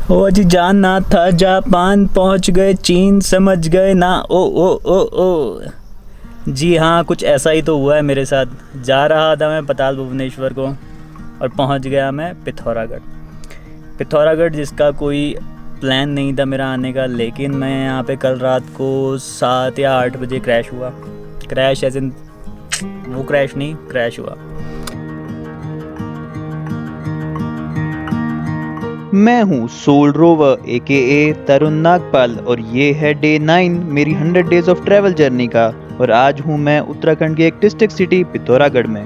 ओ जी जानना था जापान पहुंच गए चीन समझ गए ना ओ ओ ओ ओ। जी हाँ, कुछ ऐसा ही तो हुआ है मेरे साथ। जा रहा था मैं पताल भुवनेश्वर को और पहुंच गया मैं पिथौरागढ़ जिसका कोई प्लान नहीं था मेरा आने का, लेकिन मैं यहाँ पे कल रात को 7 या 8 बजे क्रैश हुआ। क्रैश एज इन वो क्रैश नहीं, क्रैश हुआ। मैं हूँ सोल रोवर AKA तरुण नागपाल और ये है डे 9 मेरी 100 डेज ऑफ ट्रैवल जर्नी का। और आज हूँ मैं उत्तराखंड की एक डिस्ट्रिक्ट सिटी पिथौरागढ़ में।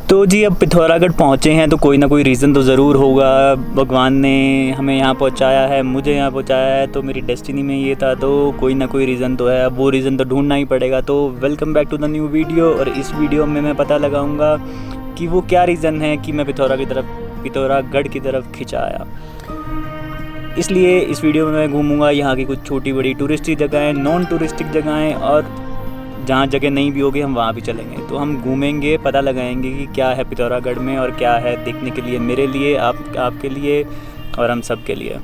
तो जी अब पिथौरागढ़ पहुँचे हैं तो कोई ना कोई रीज़न तो ज़रूर होगा। भगवान ने हमें यहाँ पहुँचाया है, मुझे यहाँ पहुँचाया है, तो मेरी डेस्टिनी में ये था, तो कोई ना कोई रीज़न तो है। अब वो रीज़न तो ढूंढना ही पड़ेगा। तो welcome back to the new video. और इस वीडियो में मैं पता लगाऊंगा कि वो क्या रीज़न है कि मैं पिथौरागढ़ की तरफ खिंचाया। इसलिए इस वीडियो में मैं घूमूंगा यहाँ की कुछ छोटी बड़ी टूरिस्टिक जगहें, नॉन टूरिस्टिक जगहें, और जहाँ जगह नहीं भी होगी हम वहाँ भी चलेंगे। तो हम घूमेंगे, पता लगाएंगे कि क्या है पिथौरागढ़ में और क्या है देखने के लिए, मेरे लिए, आपके लिए और हम सब के लिए।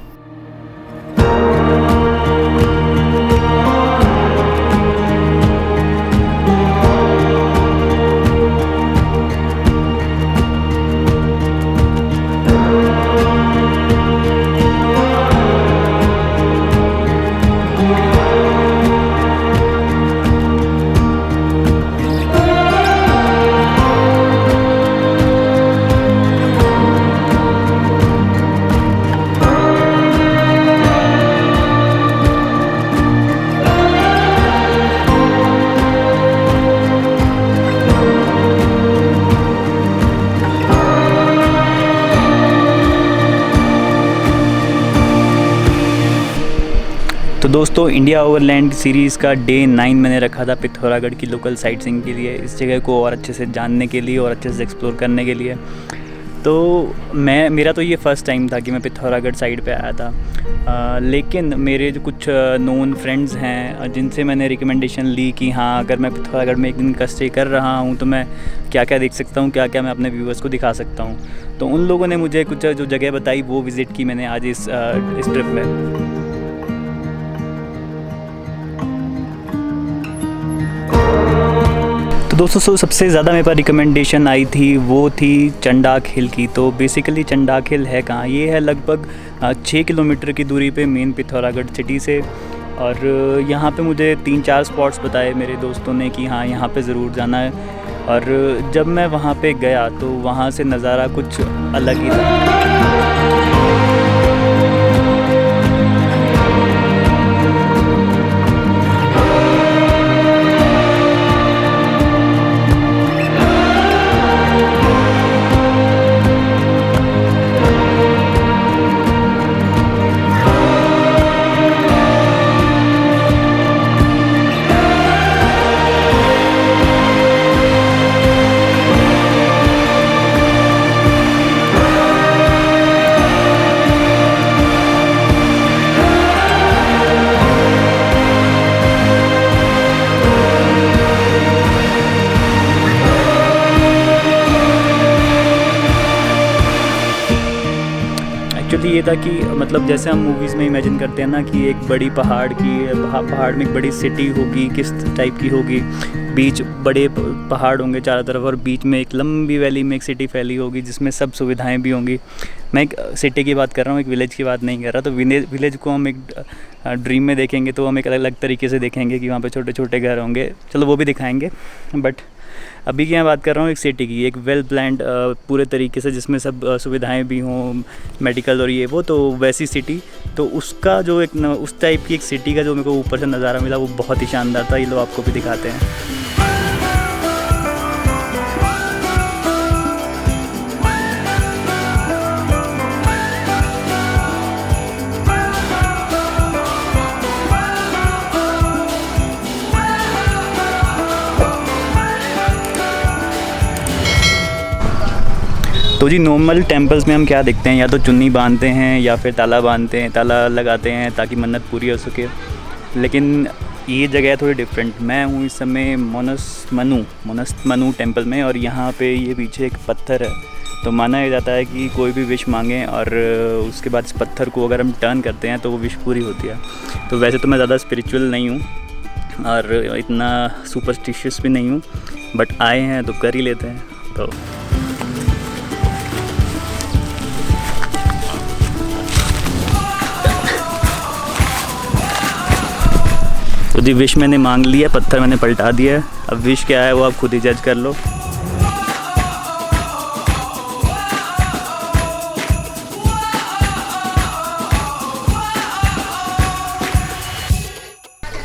तो दोस्तों, इंडिया ओवरलैंड सीरीज़ का डे 9 मैंने रखा था पिथौरागढ़ की लोकल साइट सीइंग के लिए, इस जगह को और अच्छे से जानने के लिए और अच्छे से एक्सप्लोर करने के लिए। तो मेरा तो ये फ़र्स्ट टाइम था कि मैं पिथौरागढ़ साइड पे आया था। लेकिन मेरे जो कुछ नोन फ्रेंड्स हैं जिनसे मैंने रिकमेंडेशन ली कि हाँ, अगर मैं पिथौरागढ़ में एक दिन का स्टे कर रहा हूँ तो मैं क्या क्या देख सकता हूँ, क्या क्या मैं अपने व्यूअर्स को दिखा सकता हूँ। तो उन लोगों ने मुझे कुछ जो जगह बताई वो विज़िट की मैंने आज इस ट्रिप में। तो दोस्तों, सबसे ज़्यादा मेरे पास रिकमेंडेशन आई थी वो थी चंडाक हिल की। तो बेसिकली चंडाक हिल है कहाँ? ये है लगभग 6 किलोमीटर की दूरी पे मेन पिथौरागढ़ सिटी से। और यहाँ पे मुझे 3-4 स्पॉट्स बताए मेरे दोस्तों ने कि हाँ, यहाँ पे ज़रूर जाना है। और जब मैं वहाँ पे गया तो वहाँ से नज़ारा कुछ अलग ही था। एक्चुअली ये था कि मतलब जैसे हम मूवीज़ में इमेजिन करते हैं ना कि एक बड़ी पहाड़ में एक बड़ी सिटी होगी, किस टाइप की होगी, बीच बड़े पहाड़ होंगे चारों तरफ और बीच में एक लंबी वैली में एक सिटी फैली होगी जिसमें सब सुविधाएं भी होंगी। मैं एक सिटी की बात कर रहा हूँ, एक विलेज की बात नहीं कर रहा। तो विलेज को हम एक ड्रीम में देखेंगे तो हम एक अलग अलग तरीके से देखेंगे कि वहाँ पे छोटे छोटे घर होंगे, चलो वो भी दिखाएंगे। बट अभी की मैं बात कर रहा हूँ एक सिटी की, एक वेल प्लान्ड पूरे तरीके से जिसमें सब सुविधाएं भी हों, मेडिकल और ये वो, तो वैसी सिटी। तो उसका जो एक उस टाइप की एक सिटी का जो मेरे को ऊपर से नज़ारा मिला वो बहुत ही शानदार था। ये लोग आपको भी दिखाते हैं। तो जी नॉर्मल टेंपल्स में हम क्या देखते हैं, या तो चुन्नी बांधते हैं या फिर ताला बांधते हैं, ताला लगाते हैं ताकि मन्नत पूरी हो सके। लेकिन ये जगह है थोड़ी डिफरेंट। मैं हूँ इस समय मोनस्तमनु टेम्पल में, और यहाँ पे ये पीछे एक पत्थर है। तो माना ये जाता है कि कोई भी विश मांगे और उसके बाद इस पत्थर को अगर हम टर्न करते हैं तो वो विश पूरी होती है। तो वैसे तो मैं ज़्यादा स्पिरिचुअल नहीं हूँ और इतना सुपरस्टिशियस भी नहीं हूँ, बट आए हैं तो कर ही लेते हैं। तो जी विश मैंने मांग लिया, पत्थर मैंने पलटा दिया है। अब विश क्या है वो आप खुद ही जज कर लो।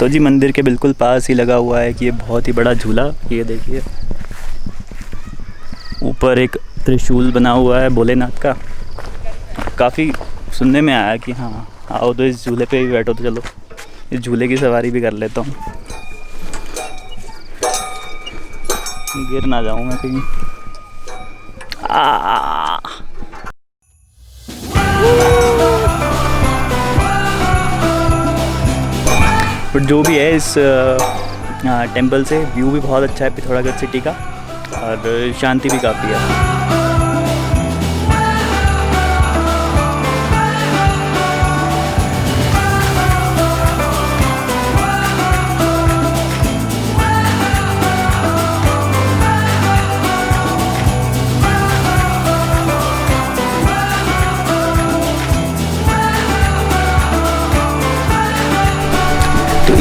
तो जी मंदिर के बिल्कुल पास ही लगा हुआ है कि ये बहुत ही बड़ा झूला, ये देखिए ऊपर एक त्रिशूल बना हुआ है भोलेनाथ का। काफ़ी सुनने में आया कि हाँ आओ तो इस झूले पे भी बैठो, तो चलो इस झूले की सवारी भी कर लेता हूँ, गिर ना जाऊँ मैं कहीं। बट जो भी है इस टेंपल से व्यू भी बहुत अच्छा है पिथौरागढ़ सिटी का, और शांति भी काफ़ी है।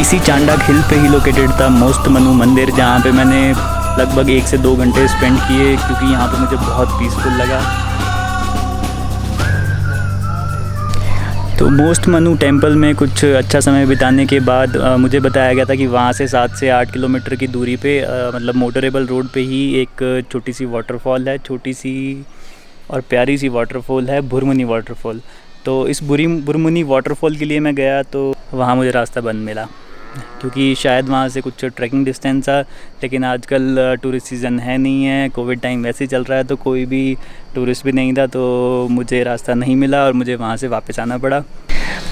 इसी चांडाक हिल पे ही लोकेटेड था मोस्तमनु मंदिर, जहाँ पे मैंने लगभग 1 से 2 घंटे स्पेंड किए, क्योंकि यहाँ पे मुझे बहुत पीसफुल लगा। तो मोस्तमनु टेम्पल में कुछ अच्छा समय बिताने के बाद मुझे बताया गया था कि वहाँ से 7 से 8 किलोमीटर की दूरी पे मतलब मोटरेबल रोड पे ही एक छोटी सी वाटरफॉल है, छोटी सी और प्यारी सी वाटरफॉल है, भुरमुनी वाटरफॉल। तो इस भुरमुनी वाटरफॉल के लिए मैं गया तो वहाँ मुझे रास्ता बंद मिला, क्योंकि शायद वहाँ से कुछ ट्रैकिंग डिस्टेंस था, लेकिन आजकल टूरिस्ट सीज़न है नहीं है, कोविड टाइम वैसे ही चल रहा है, तो कोई भी टूरिस्ट भी नहीं था, तो मुझे रास्ता नहीं मिला और मुझे वहाँ से वापस आना पड़ा।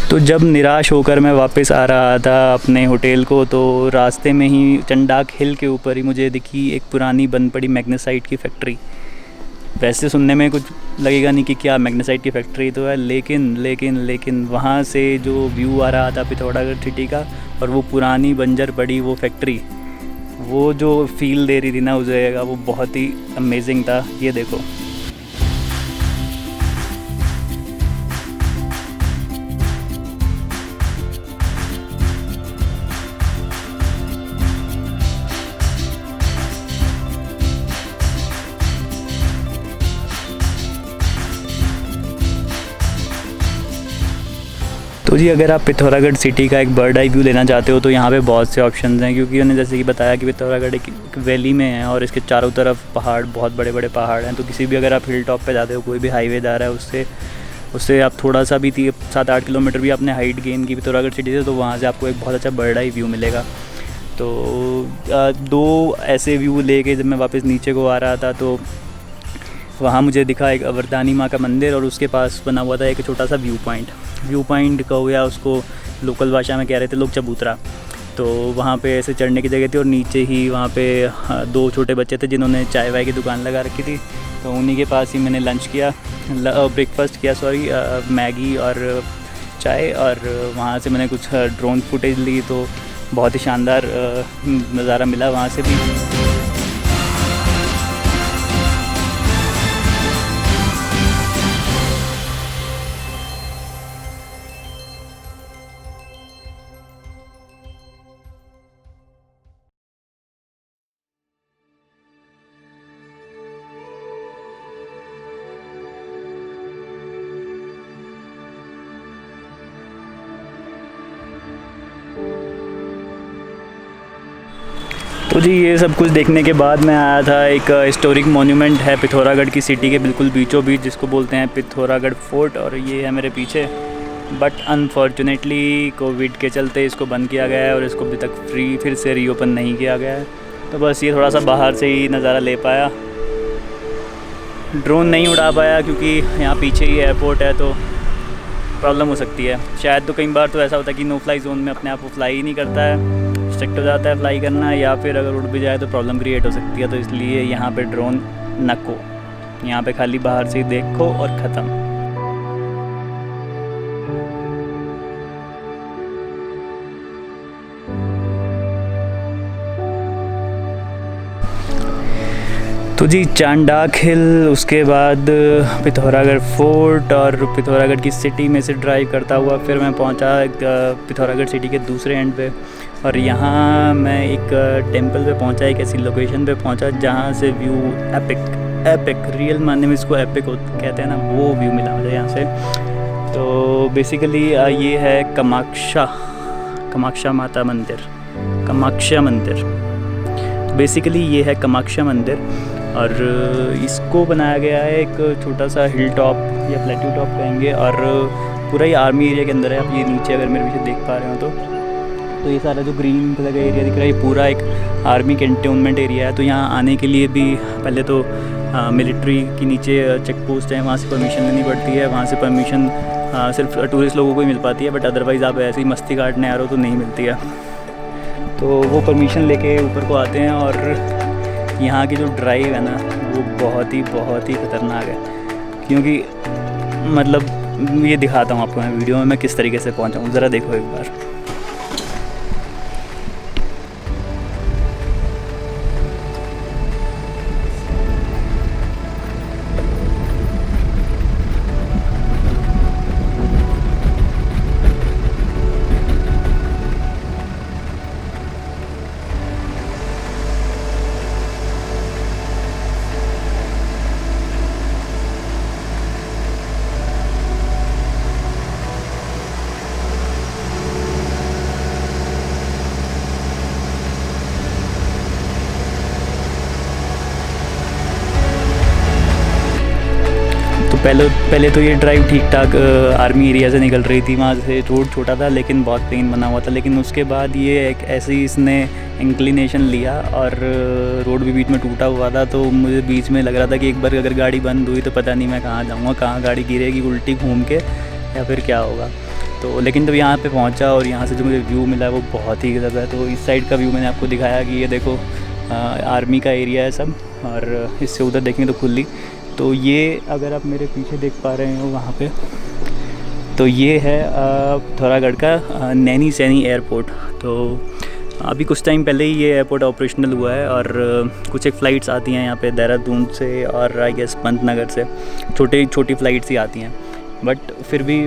तो जब निराश होकर मैं वापस आ रहा था अपने होटल को, तो रास्ते में ही चंडाक हिल के ऊपर ही मुझे दिखी एक पुरानी बंद पड़ी मैग्नेसाइट की फैक्ट्री। वैसे सुनने में कुछ लगेगा नहीं कि क्या मैग्नेसाइट की फैक्ट्री तो है, लेकिन वहाँ से जो व्यू आ रहा था पिथौरागढ़ सिटी का, और वो पुरानी बंजर पड़ी वो फैक्ट्री, वो जो फील दे रही थी ना उस जगह का, वो बहुत ही अमेजिंग था। ये देखो तो जी अगर आप पिथौरागढ़ सिटी का एक बर्ड आई व्यू लेना चाहते हो तो यहाँ पे बहुत से ऑप्शंस हैं, क्योंकि उन्होंने जैसे कि बताया कि पिथौरागढ़ एक वैली में है और इसके चारों तरफ पहाड़, बहुत बड़े बड़े पहाड़ हैं। तो किसी भी अगर आप हिल टॉप पे जाते हो, कोई भी हाईवे जा रहा है, उससे आप थोड़ा सा भी 7-8 किलोमीटर भी आपने हाइट गेन की पिथौरागढ़ सिटी से, तो वहाँ से आपको एक बहुत अच्छा बर्ड आई व्यू मिलेगा। तो 2 ऐसे व्यू लेके जब मैं वापस नीचे को आ रहा था, तो वहाँ मुझे दिखा एक वरदानी माँ का मंदिर, और उसके पास बना हुआ था एक छोटा सा व्यू पॉइंट कहो या उसको लोकल भाषा में कह रहे थे लोग चबूतरा। तो वहाँ पे ऐसे चढ़ने की जगह थी, और नीचे ही वहाँ पे 2 छोटे बच्चे थे जिन्होंने चाय वाय की दुकान लगा रखी थी। तो उन्हीं के पास ही मैंने ब्रेकफास्ट किया, मैगी और चाय, और वहाँ से मैंने कुछ ड्रोन फुटेज ली, तो बहुत ही शानदार नज़ारा मिला वहाँ से भी। तो जी ये सब कुछ देखने के बाद मैं आया था, एक हिस्टोरिक मोन्यूमेंट है पिथौरागढ़ की सिटी के बिल्कुल बीचों बीच, जिसको बोलते हैं पिथौरागढ़ फोर्ट, और ये है मेरे पीछे। बट अनफॉर्चुनेटली कोविड के चलते इसको बंद किया गया है और इसको अभी तक फिर से रीओपन नहीं किया गया है। तो बस ये थोड़ा सा बाहर से ही नज़ारा ले पाया, ड्रोन नहीं उड़ा पाया क्योंकि यहाँ पीछे ही एयरपोर्ट है, तो प्रॉब्लम हो सकती है शायद। तो कई बार तो ऐसा होता है कि नो फ्लाई जोन में अपने आप को फ्लाई ही नहीं करता है। रिस्ट्रिक्ट हो जाता है फ्लाई करना, या फिर अगर उड़ भी जाए तो प्रॉब्लम क्रिएट हो सकती है। तो इसलिए यहाँ पे ड्रोन नको, यहाँ पे खाली बाहर से ही देखो और ख़त्म। तो जी चांडाक हिल, उसके बाद पिथौरागढ़ फोर्ट, और पिथौरागढ़ की सिटी में से ड्राइव करता हुआ फिर मैं पहुंचा पिथौरागढ़ सिटी के दूसरे एंड पे। और यहाँ मैं एक टेंपल पे पहुंचा, एक ऐसी लोकेशन पे पहुंचा जहाँ से व्यू एपिक रियल मानने में इसको एपिक कहते हैं ना, वो व्यू मिला मुझे यहाँ से। तो बेसिकली ये है कामाक्षा माता मंदिर, कामाक्षा मंदिर। बेसिकली ये है कामाक्षा मंदिर, और इसको बनाया गया है एक छोटा सा हिल टॉप या प्लेट्यू टॉप कहेंगे, और पूरा ही आर्मी एरिया के अंदर है। आप ये नीचे अगर मेरे पीछे देख पा रहे हो तो ये सारा जो ग्रीन कलर का एरिया दिख रहा है, ये पूरा एक आर्मी कैंटोनमेंट एरिया है। तो यहाँ आने के लिए भी पहले तो मिलिट्री की नीचे चेक पोस्ट है, वहाँ से परमिशन लेनी पड़ती है। वहाँ से परमिशन सिर्फ टूरिस्ट लोगों को ही मिल पाती है, बट अदरवाइज़ आप ऐसे ही मस्ती काटने आ रहे हो तो नहीं मिलती है। तो वो परमिशन लेके ऊपर को आते हैं, और यहाँ की जो ड्राइव है ना वो बहुत ही ख़तरनाक है। क्योंकि मतलब ये दिखाता हूँ आपको मैं वीडियो में मैं किस तरीके से पहुँचा हूँ, ज़रा देखो एक बार। पहले तो ये ड्राइव ठीक ठाक आर्मी एरिया से निकल रही थी, वहाँ से रोड छोटा था लेकिन बहुत प्लेन बना हुआ था। लेकिन उसके बाद ये एक ऐसी इसने इंक्लिनेशन लिया, और रोड भी बीच में टूटा हुआ था। तो मुझे बीच में लग रहा था कि एक बार अगर गाड़ी बंद हुई तो पता नहीं मैं कहाँ जाऊँगा, कहाँ गाड़ी गिरेगी उल्टी घूम के, या फिर क्या होगा। तो लेकिन जब यहाँ पे पहुँचा और यहाँ से जो मुझे व्यू मिला वो बहुत ही ज़्यादा है। तो इस साइड का व्यू मैंने आपको दिखाया कि ये देखो आर्मी का एरिया है सब, और इससे उधर देखेंगे तो खुली। तो ये अगर आप मेरे पीछे देख पा रहे हो वहाँ पे, तो ये है पिथौरागढ़ का नैनी सैनी एयरपोर्ट। तो अभी कुछ टाइम पहले ही ये एयरपोर्ट ऑपरेशनल हुआ है, और कुछ एक फ़्लाइट्स आती हैं यहाँ पे देहरादून से और आई गेस पंतनगर से, छोटी फ़्लाइट्स ही आती हैं। बट फिर भी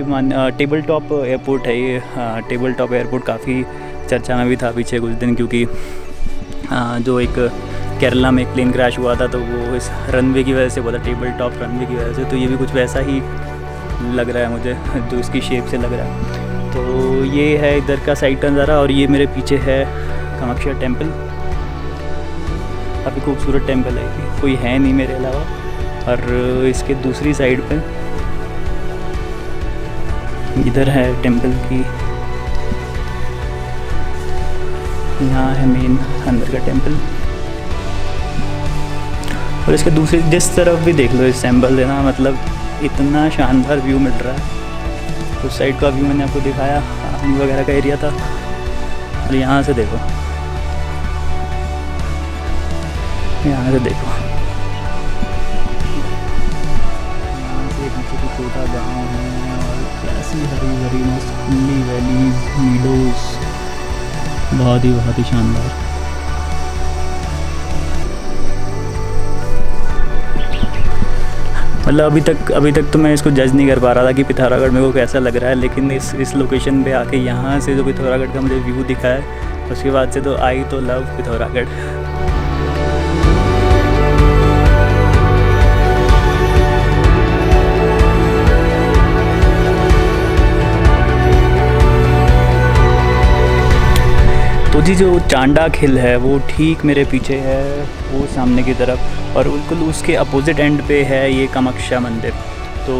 टेबल टॉप एयरपोर्ट है ये। टेबल टॉप एयरपोर्ट काफ़ी चर्चा में भी था पीछे कुछ दिन, क्योंकि जो एक केरला में एक प्लेन क्रैश हुआ था तो वो इस रनवे की वजह से हुआ था, टेबल टॉप रनवे की वजह से। तो ये भी कुछ वैसा ही लग रहा है मुझे, जो इसकी शेप से लग रहा है। तो ये है इधर का साइड का नज़ारा, और ये मेरे पीछे है कामाक्षा टेम्पल। काफ़ी खूबसूरत टेम्पल है, कोई है नहीं मेरे अलावा। और इसके दूसरी साइड पे इधर है टेम्पल की, यहाँ है मेन अंदर का टेम्पल। और इसके दूसरी जिस तरफ भी देख लो इस टेम्पल है ना, मतलब इतना शानदार व्यू मिल रहा है। उस साइड का व्यू मैंने आपको दिखाया, आर्मी वगैरह का एरिया था। और यहाँ से देखो, यहाँ से देखो, यहाँ से पीछे को छोटा गाँव है, और कैसी हरी भरी मस्त खुली वैलीज, मीडोज, बहुत ही शानदार। मतलब अभी तक तो मैं इसको जज नहीं कर पा रहा था कि पिथौरागढ़ मेरे को कैसा लग रहा है, लेकिन इस लोकेशन पे आके यहाँ से जो पिथौरागढ़ का मुझे व्यू दिखा है, उसके बाद से तो आई तो लव पिथौरागढ़। तो जी जो चांडाक हिल है वो ठीक मेरे पीछे है, वो सामने की तरफ, और बिल्कुल उसके अपोजिट एंड पे है ये कामाक्षा मंदिर। तो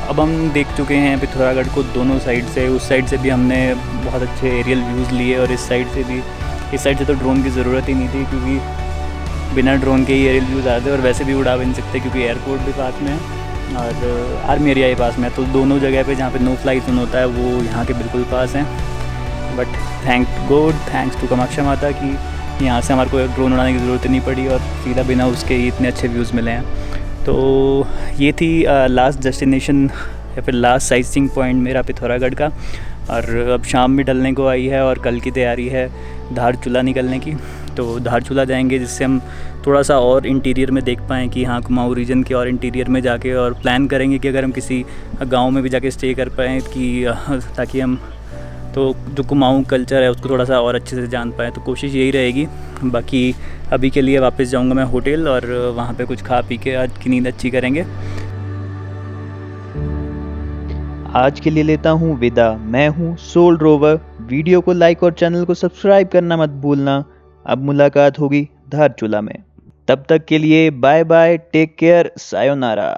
अब हम देख चुके हैं पिथौरागढ़ को दोनों साइड से। उस साइड से भी हमने बहुत अच्छे एरियल व्यूज़ लिए, और इस साइड से तो ड्रोन की ज़रूरत ही नहीं थी, क्योंकि बिना ड्रोन के ही एरियल व्यूज़ आते, और वैसे भी उड़ा भी नहीं सकते क्योंकि एयरपोर्ट भी पास में है और आर्मी एरिया ही पास में है। तो दोनों जगह पे जहाँ पे नो फ्लाई जोन होता है वो यहाँ के बिल्कुल पास हैं। But thank God, thanks to Kamakhya Mata कि यहाँ से हमारे को ड्रोन उड़ाने की ज़रूरत नहीं पड़ी और सीधा बिना उसके ही इतने अच्छे व्यूज़ मिले हैं। तो ये थी लास्ट डेस्टिनेशन या फिर लास्ट साइटिंग पॉइंट मेरा पिथौरागढ़ का। और अब शाम भी ढलने को आई है और कल की तैयारी है धारचूला निकलने की। तो धारचूला जाएंगे जिससे हम थोड़ा सा और इंटीरियर में देख पाएँ कि हाँ कुमाऊँ रीजन के और इंटीरियर में जाके और प्लान करेंगे कि अगर हम किसी गांव में भी जाके स्टे कर पाएँ कि ताकि हम तो जो कुमाऊँ कल्चर है उसको थोड़ा सा और अच्छे से जान पाएँ। तो कोशिश यही रहेगी। बाकी अभी के लिए वापस जाऊंगा मैं होटल और वहाँ पे कुछ खा पी के आज की नींद अच्छी करेंगे। आज के लिए लेता हूँ विदा। मैं हूँ सोल रोवर। वीडियो को लाइक और चैनल को सब्सक्राइब करना मत भूलना। अब मुलाकात होगी धारचूला में। तब तक के लिए bye bye, take care, sayonara.